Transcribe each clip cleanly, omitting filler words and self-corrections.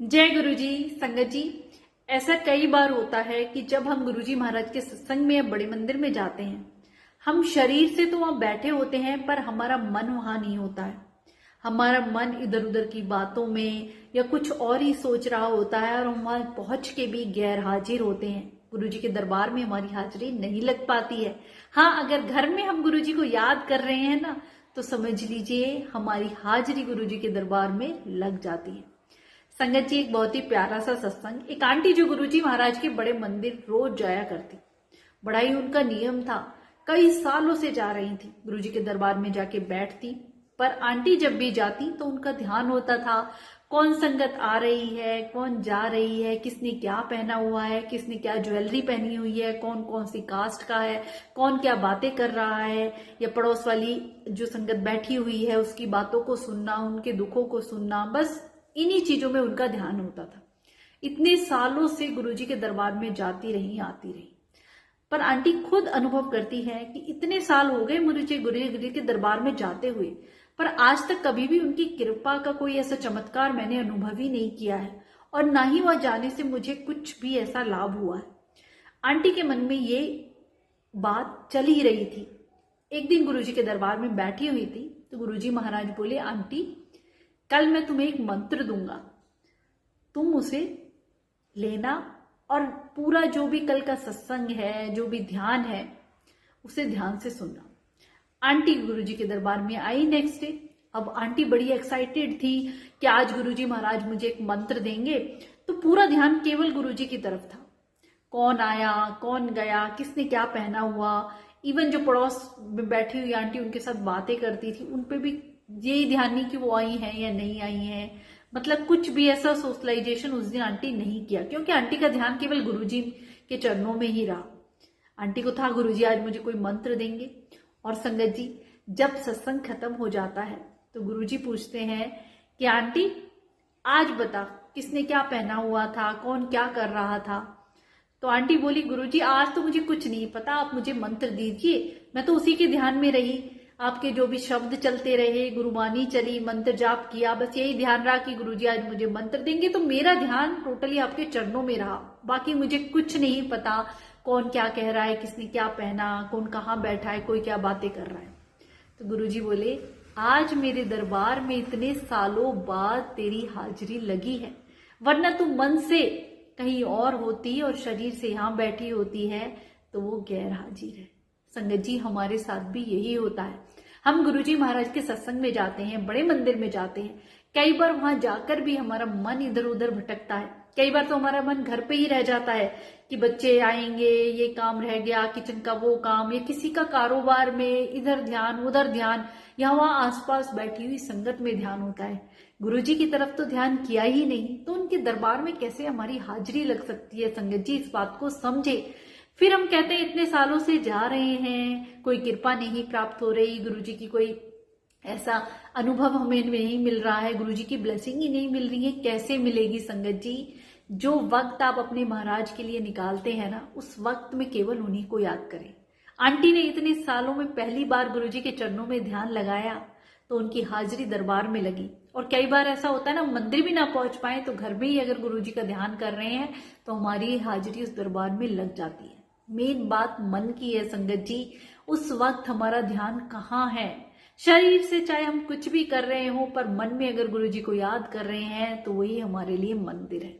जय गुरु जी। संगत जी, ऐसा कई बार होता है कि जब हम गुरु जी महाराज के सत्संग में या बड़े मंदिर में जाते हैं, हम शरीर से तो वहां बैठे होते हैं पर हमारा मन वहां नहीं होता है। हमारा मन इधर उधर की बातों में या कुछ और ही सोच रहा होता है और हम वहां पहुंच के भी गैर हाजिर होते हैं। गुरु जी के दरबार में हमारी हाजिरी नहीं लग पाती है। हाँ, अगर घर में हम गुरु जी को याद कर रहे हैं ना, तो समझ लीजिए हमारी हाजिरी गुरु जी के दरबार में लग जाती है। संगत जी, एक बहुत ही प्यारा सा सत्संग। एक आंटी जो गुरुजी महाराज के बड़े मंदिर रोज जाया करती, बड़ा ही उनका नियम था। कई सालों से जा रही थी, गुरुजी के दरबार में जाके बैठती। पर आंटी जब भी जाती तो उनका ध्यान होता था कौन संगत आ रही है, कौन जा रही है, किसने क्या पहना हुआ है, किसने क्या ज्वेलरी पहनी हुई है, कौन कौन सी कास्ट का है, कौन क्या बातें कर रहा है, या पड़ोस वाली जो संगत बैठी हुई है उसकी बातों को सुनना, उनके दुखों को सुनना। बस इन्हीं चीजों में उनका ध्यान होता था। इतने सालों से गुरुजी के दरबार में जाती रही, आती रही। पर आंटी खुद अनुभव करती है कि इतने साल हो गए मुझे गुरुजी के दरबार में जाते हुए, पर आज तक कभी भी उनकी कृपा का कोई ऐसा चमत्कार मैंने अनुभव ही नहीं किया है, और ना ही वह जाने से मुझे कुछ भी ऐसा लाभ हुआ है। आंटी के मन में ये बात चल ही रही थी। एक दिन गुरुजी के दरबार में बैठी हुई थी तो गुरुजी महाराज बोले, आंटी कल मैं तुम्हें एक मंत्र दूंगा, तुम उसे लेना और पूरा जो भी कल का सत्संग है, जो भी ध्यान है, उसे ध्यान से सुनना। आंटी गुरुजी के दरबार में आई नेक्स्ट डे। अब आंटी बड़ी एक्साइटेड थी कि आज गुरुजी महाराज मुझे एक मंत्र देंगे, तो पूरा ध्यान केवल गुरुजी की तरफ था। कौन आया, कौन गया, किसने क्या पहना हुआ, इवन जो पड़ोस में बैठी हुई आंटी उनके साथ बातें करती थी, उन पे भी यही ध्यान नहीं कि वो आई हैं या नहीं आई हैं। मतलब कुछ भी ऐसा सोशलाइजेशन उस दिन आंटी नहीं किया, क्योंकि आंटी का ध्यान केवल गुरुजी के चरणों में ही रहा। आंटी को था गुरुजी आज मुझे कोई मंत्र देंगे। और संगत जी, जब सत्संग खत्म हो जाता है तो गुरुजी पूछते हैं कि आंटी आज बता किसने क्या पहना हुआ था, कौन क्या कर रहा था। तो आंटी बोली, गुरुजी आज तो मुझे कुछ नहीं पता, आप मुझे मंत्र दीजिए। मैं तो उसी के ध्यान में रही, आपके जो भी शब्द चलते रहे, गुरुवाणी चली, मंत्र जाप किया, बस यही ध्यान रहा कि गुरुजी आज मुझे मंत्र देंगे। तो मेरा ध्यान टोटली आपके चरणों में रहा, बाकी मुझे कुछ नहीं पता कौन क्या कह रहा है, किसने क्या पहना, कौन कहाँ बैठा है, कोई क्या बातें कर रहा है। तो गुरुजी बोले, आज मेरे दरबार में इतने सालों बाद तेरी हाजिरी लगी है, वरना तू मन से कहीं और होती और शरीर से यहाँ बैठी होती है तो वो गैर हाजिर है। संगत जी, हमारे साथ भी यही होता है। हम गुरुजी महाराज के सत्संग में जाते हैं, बड़े मंदिर में जाते हैं, कई बार वहां जाकर भी हमारा मन इधर उधर भटकता है। कई बार तो हमारा मन घर पे ही रह जाता है कि बच्चे आएंगे, ये काम रह गया, किचन का वो काम, या किसी का कारोबार में इधर ध्यान उधर ध्यान, या वहां आसपास बैठी हुई संगत में ध्यान होता है। गुरुजी की तरफ तो ध्यान किया ही नहीं, तो उनके दरबार में कैसे हमारी हाजिरी लग सकती है। संगत जी, इस बात को समझे। फिर हम कहते हैं इतने सालों से जा रहे हैं, कोई कृपा नहीं प्राप्त हो रही, गुरुजी की कोई ऐसा अनुभव हमें नहीं मिल रहा है, गुरुजी की ब्लेसिंग ही नहीं मिल रही है। कैसे मिलेगी संगत जी? जो वक्त आप अपने महाराज के लिए निकालते हैं ना, उस वक्त में केवल उन्हीं को याद करें। आंटी ने इतने सालों में पहली बार गुरुजी के चरणों में ध्यान लगाया तो उनकी हाजिरी दरबार में लगी। और कई बार ऐसा होता है ना, मंदिर भी ना पहुंच पाए तो घर में ही अगर गुरुजी का ध्यान कर रहे हैं तो हमारी हाजिरी उस दरबार में लग जाती है। मेन बात मन की है संगत जी। उस वक्त हमारा ध्यान कहाँ है? शरीर से चाहे हम कुछ भी कर रहे हो, पर मन में अगर गुरुजी को याद कर रहे हैं तो वही हमारे लिए मंदिर है।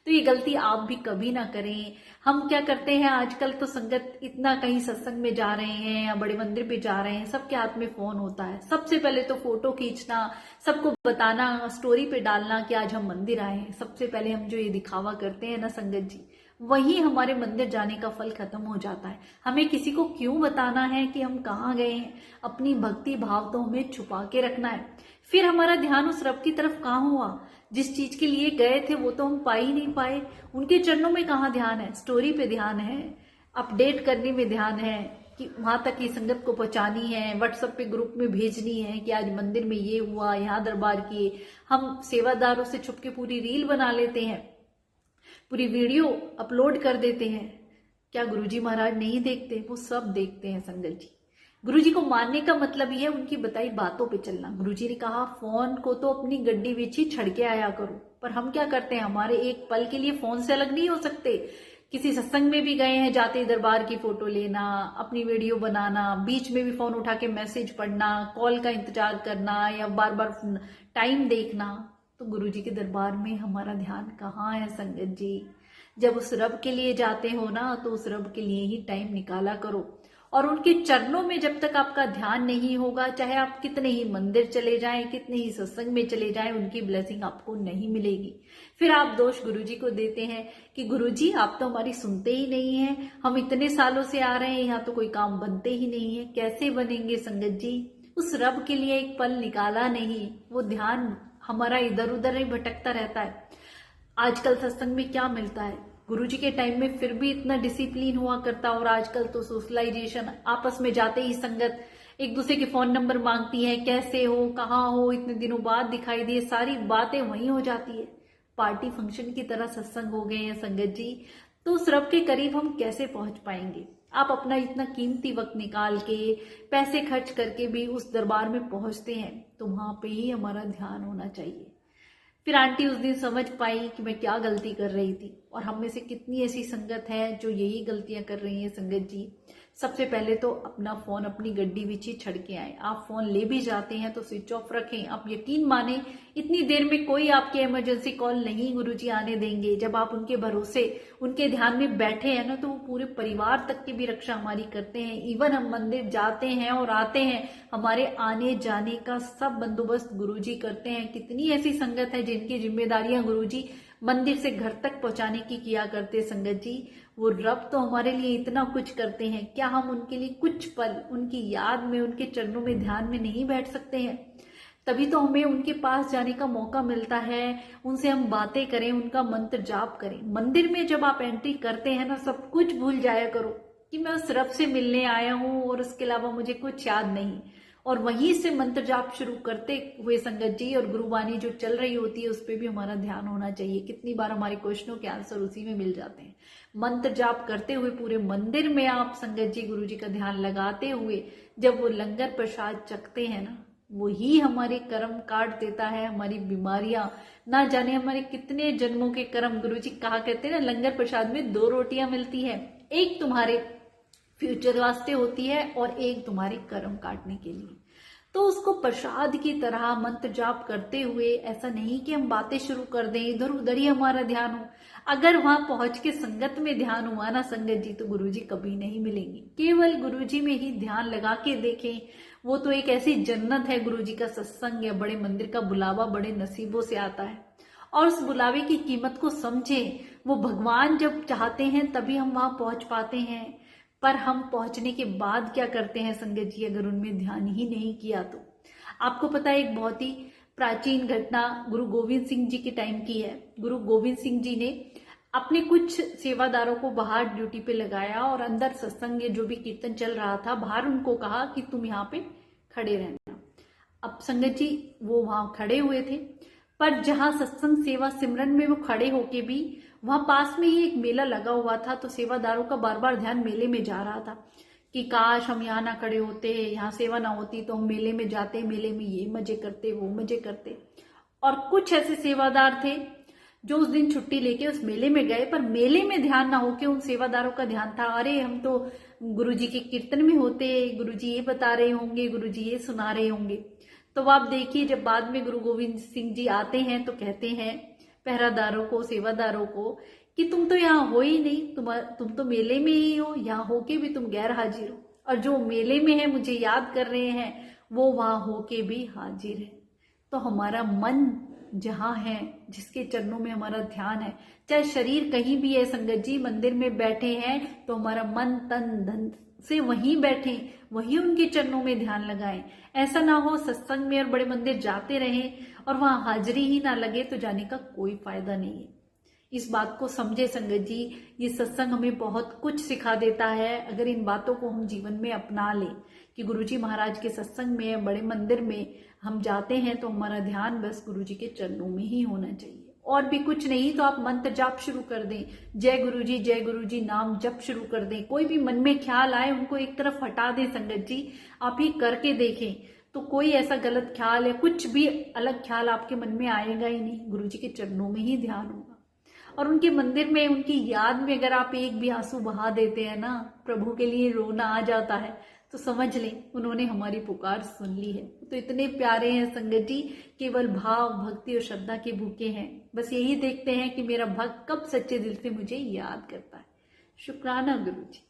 तो ये गलती आप भी कभी ना करें। हम क्या करते हैं आजकल, तो संगत इतना कहीं सत्संग में जा रहे हैं या बड़े मंदिर पे जा रहे हैं, सबके हाथ में फोन होता है। सबसे पहले तो फोटो खींचना, सबको बताना, स्टोरी पे डालना कि आज हम मंदिर आए हैं। सबसे पहले हम जो ये दिखावा करते हैं ना संगत जी, वही हमारे मंदिर जाने का फल खत्म हो जाता है। हमें किसी को क्यों बताना है कि हम कहाँ गए हैं? अपनी भक्ति भाव तो हमें छुपा के रखना है। फिर हमारा ध्यान उस रब की तरफ कहाँ हुआ? जिस चीज के लिए गए थे वो तो हम पा ही नहीं पाए। उनके चरणों में कहाँ ध्यान है? स्टोरी पे ध्यान है, अपडेट करने में ध्यान है कि वहां तक की संगत को पहुंचानी है, व्हाट्सएप पे ग्रुप में भेजनी है कि आज मंदिर में ये हुआ, यहाँ दरबार किए। हम सेवादारों से छुप के पूरी रील बना लेते हैं, पूरी वीडियो अपलोड कर देते हैं। क्या गुरुजी महाराज नहीं देखते? वो सब देखते हैं संगत जी। गुरुजी को मानने का मतलब ये है उनकी बताई बातों पे चलना। गुरुजी ने कहा फोन को तो अपनी गड्डी बिछी छड़ के आया करो, पर हम क्या करते हैं, हमारे एक पल के लिए फोन से अलग नहीं हो सकते। किसी सत्संग में भी गए हैं, जाते दरबार की फोटो लेना, अपनी वीडियो बनाना, बीच में भी फोन उठा के मैसेज पढ़ना, कॉल का इंतजार करना या बार बार टाइम देखना, तो गुरुजी के दरबार में हमारा ध्यान कहाँ है संगत जी। जब उस रब के लिए जाते हो ना, तो उस रब के लिए ही टाइम निकाला करो। और उनके चरणों में जब तक आपका ध्यान नहीं होगा, चाहे आप कितने ही मंदिर चले जाएं, कितने ही सत्संग में चले जाएं, उनकी ब्लेसिंग आपको नहीं मिलेगी। फिर आप दोष गुरुजी को देते हैं कि गुरुजी आप तो हमारी सुनते ही नहीं हैं, हम इतने सालों से आ रहे हैं, यहाँ तो कोई काम बनते ही नहीं है। कैसे बनेंगे संगत जी? उस रब के लिए एक पल निकाला नहीं, वो ध्यान हमारा इधर उधर ही भटकता रहता है। आजकल सत्संग में क्या मिलता है? गुरुजी के टाइम में फिर भी इतना डिसिप्लिन हुआ करता, और आजकल तो सोशलाइजेशन, आपस में जाते ही संगत एक दूसरे के फोन नंबर मांगती है, कैसे हो, कहाँ हो, इतने दिनों बाद दिखाई दिए, सारी बातें वहीं हो जाती है। पार्टी फंक्शन की तरह सत्संग हो गए हैं संगत जी। तो उस रब के करीब हम कैसे पहुंच पाएंगे? आप अपना इतना कीमती वक्त निकाल के, पैसे खर्च करके भी उस दरबार में पहुंचते हैं, तो वहां पे ही हमारा ध्यान होना चाहिए। फिर आंटी उस दिन समझ पाई कि मैं क्या गलती कर रही थी, और हम में से कितनी ऐसी संगत है जो यही गलतियां कर रही है संगत जी। सबसे पहले तो अपना फोन अपनी गड्डी बिछी छड़ के आए। आप फोन ले भी जाते हैं तो स्विच ऑफ रखें। आप यकीन माने, इतनी देर में कोई आपके इमरजेंसी कॉल नहीं गुरुजी आने देंगे। जब आप उनके भरोसे, उनके ध्यान में बैठे हैं ना, तो वो पूरे परिवार तक की भी रक्षा हमारी करते हैं। इवन हम मंदिर जाते हैं और आते हैं, हमारे आने जाने का सब बंदोबस्त गुरुजी करते हैं। कितनी ऐसी संगत है जिनकी जिम्मेदारियां गुरुजी मंदिर से घर तक पहुंचाने की किया करते संगत जी। वो रब तो हमारे लिए इतना कुछ करते हैं, क्या हम उनके लिए कुछ पल उनकी याद में, उनके चरणों में ध्यान में नहीं बैठ सकते हैं? तभी तो हमें उनके पास जाने का मौका मिलता है, उनसे हम बातें करें, उनका मंत्र जाप करें। मंदिर में जब आप एंट्री करते हैं ना, सब कुछ भूल जाया करो कि मैं उस रब से मिलने आया हूं और उसके अलावा मुझे कुछ याद नहीं। और वहीं से मंत्र जाप शुरू करते हुए संगत जी, और गुरुवाणी जो चल रही होती है उस पर भी हमारा ध्यान होना चाहिए। कितनी बार हमारे क्वेश्चनों के आंसर उसी में मिल जाते हैं। मंत्र जाप करते हुए पूरे मंदिर में आप संगत जी गुरु जी का ध्यान लगाते हुए जब वो लंगर प्रसाद चखते हैं ना, वही हमारे कर्म काट देता है। हमारी बीमारियां, ना जाने हमारे कितने जन्मों के कर्म। गुरु जी कहा करते हैं ना, लंगर प्रसाद में 2 रोटियां मिलती है, एक तुम्हारे फ्यूचर वास्ते होती है और एक तुम्हारे कर्म काटने के लिए। तो उसको प्रसाद की तरह मंत्र जाप करते हुए, ऐसा नहीं कि हम बातें शुरू कर दें, इधर उधर ही हमारा ध्यान हो। अगर वहां पहुंच के संगत में ध्यान हुआ ना संगत जी, तो गुरुजी कभी नहीं मिलेंगे। केवल गुरुजी में ही ध्यान लगा के देखें, वो तो एक ऐसी जन्नत है। गुरुजी का सत्संग या बड़े मंदिर का बुलावा बड़े नसीबों से आता है, और उस बुलावे की कीमत को समझें। वो भगवान जब चाहते हैं तभी हम वहां पहुंच पाते हैं, पर हम पहुंचने के बाद क्या करते हैं संगत जी, अगर उनमें ध्यान ही नहीं किया तो। आपको पता है, एक बहुत ही प्राचीन घटना गुरु गोविंद सिंह जी के टाइम की है। गुरु गोविंद सिंह जी ने अपने कुछ सेवादारों को बाहर ड्यूटी पे लगाया, और अंदर सत्संग जो भी कीर्तन चल रहा था, बाहर उनको कहा कि तुम यहाँ पे खड़े रहना। अब संगत जी वो वहां खड़े हुए थे, पर जहां सत्संग सेवा सिमरन में वो खड़े होके भी, वहां पास में ही एक मेला लगा हुआ था। तो सेवादारों का बार बार ध्यान मेले में जा रहा था कि काश हम यहाँ ना खड़े होते, यहाँ सेवा ना होती, तो हम मेले में जाते, मेले में ये मजे करते, वो मजे करते। और कुछ ऐसे सेवादार थे जो उस दिन छुट्टी लेके उस मेले में गए, पर मेले में ध्यान ना होके उन सेवादारों का ध्यान था, अरे हम तो गुरुजी के कीर्तन में होते, गुरुजी ये बता रहे होंगे, गुरुजी ये सुना रहे होंगे। तो आप देखिए, जब बाद में गुरु गोविंद सिंह जी आते हैं तो कहते हैं पहरादारों को, सेवादारों को, कि तुम तो यहाँ हो ही नहीं, तुम तो मेले में ही हो, यहाँ होके भी तुम गैर हाजिर हो, और जो मेले में है मुझे याद कर रहे हैं, वो वहां होके भी हाजिर है। तो हमारा मन जहां है, जिसके चरणों में हमारा ध्यान है, चाहे शरीर कहीं भी है संगत जी, मंदिर में बैठे हैं तो हमारा मन तन धन से वहीं बैठे, वहीं उनके चरणों में ध्यान लगाएं। ऐसा ना हो सत्संग में और बड़े मंदिर जाते रहें और वहां हाजिरी ही ना लगे, तो जाने का कोई फायदा नहीं है। इस बात को समझे संगत जी, ये सत्संग हमें बहुत कुछ सिखा देता है। अगर इन बातों को हम जीवन में अपना लें कि गुरुजी महाराज के सत्संग में, बड़े मंदिर में हम जाते हैं तो हमारा ध्यान बस गुरुजी के चरणों में ही होना चाहिए, और भी कुछ नहीं। तो आप मंत्र जाप शुरू कर दें, जय गुरुजी नाम जप शुरू कर दें। कोई भी मन में ख्याल आए उनको एक तरफ हटा दें संगत जी, आप ही करके देखें, तो कोई ऐसा गलत ख्याल या कुछ भी अलग ख्याल आपके मन में आएगा ही नहीं। गुरु जी के चरणों में ही ध्यान होगा और उनके मंदिर में उनकी याद में अगर आप एक भी आंसू बहा देते हैं ना, प्रभु के लिए रोना आ जाता है, तो समझ लें उन्होंने हमारी पुकार सुन ली है। तो इतने प्यारे हैं संगत जी, केवल भाव भक्ति और श्रद्धा के भूखे हैं। बस यही देखते हैं कि मेरा भक्त कब सच्चे दिल से मुझे याद करता है। शुक्राना गुरु जी।